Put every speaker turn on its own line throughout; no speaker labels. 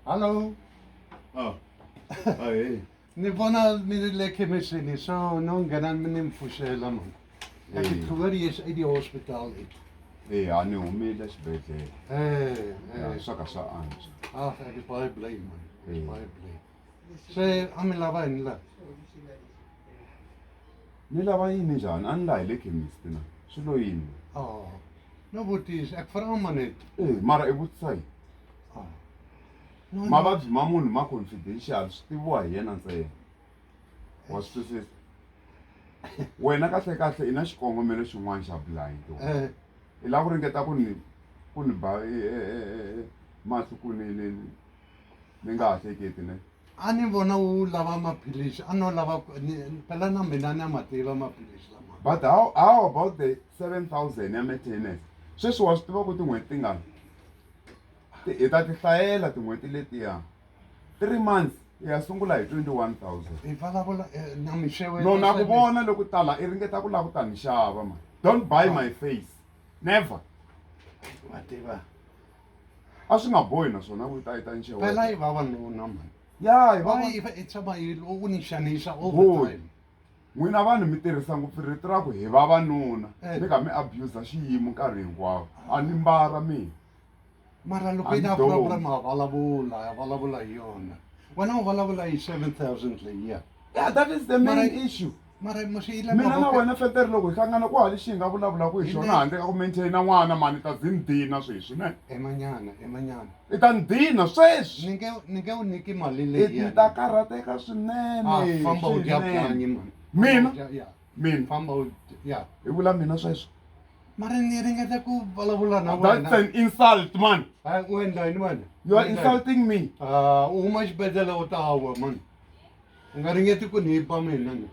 Hallo.
Oh. Hey.
Ni vona mi le kemisini so no ganan mi nimfusela man. Ek het gehoor jy is uit die hospitaal uit.
Hey, ani humile xibedhlele.
Eh.
Swaka swa antswa.
Ag, ek is baie bly man. Ek is
Eh.
baie bly. Sê amilava inla.
Ni lava yini njhani? A ni la hi le chemist na. Swi lo yini?
Oh. No boeties, ek vra maar net.
Mara i vutisa yini?
Ah. No,
Mavabyi ma munhu ma confidential swi tiviwa hi yena ntsena. Wa swi twisisa? Wena kahle kahle i na xikongomelo xin'wana xa blind.
Eh.
I lava ku ringeta ku ni ba mahlo ku ni nga ha hleketi ne.
A ni vona u lava maphilisi, a no lava phela na mina ni ya ma tiva maphilisi lama.
But how about the 7,000 ya maintenance? Sweswi wa swi tiva ku tin'hweti tingani? Hi ta ti hlayela tin'hweti letiya. 3 months hi ya sungula hi 21,000.
Hi vulavula na mixevo.
No na ku vona loko tala i ringeta ku lava ku ta ni xava man. Don't buy my face. Never.
Wa tiva.
A swi nga bohi naswona ku ta ni xewa.
Phela hi vavanuna man.
Ya hi
Why it's about you unishanisha all
Boy.
the time.
N'wina vanhu mi tirhisa ngopfu rito ra ku hi vavanuna
Eh.
mi kha mi abusa xiyimo nkarhi hinkwawo a ni mbara mina.
Mara loko
I'm
ina
dumb.
problem ha vulavula hi yona. Wena u vulavula hi 7,000 leyi ya.
Yeah, that is the main
Mara-
issue.
Mara musile
Mina na wena fetere loko hi hlangana ku hali xi hi nga vulavulaka hi xona handle ka ku maintaina n'wana mani ta zi ni dina sweswi ne.
emanyana.
I ta ni dina sweswi.
Ninge u niki mali
I
leyi.
ta karhateka swinene.
Famba u dya
swinene.
byanyi man.
Mina?
Ya.
Mina.
Famba u ya.
I vula mina sweswo.
Mara ni ringeta ku vulavula na
That's an insult man.
Ha u endla yini man?
You are insulting me.
Uma xibedhlele u ta hawa man. U nga ringeti ku ni ba mina ni.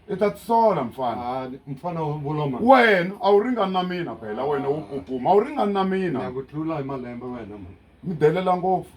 I ta tisola mfana.
Mfana u vula man.
Wena a wu ringani na mina phela wena wu kukuma a wu ringani na mina.
Na ku tlula hi malembe wena man.
Mi delela ngopfu.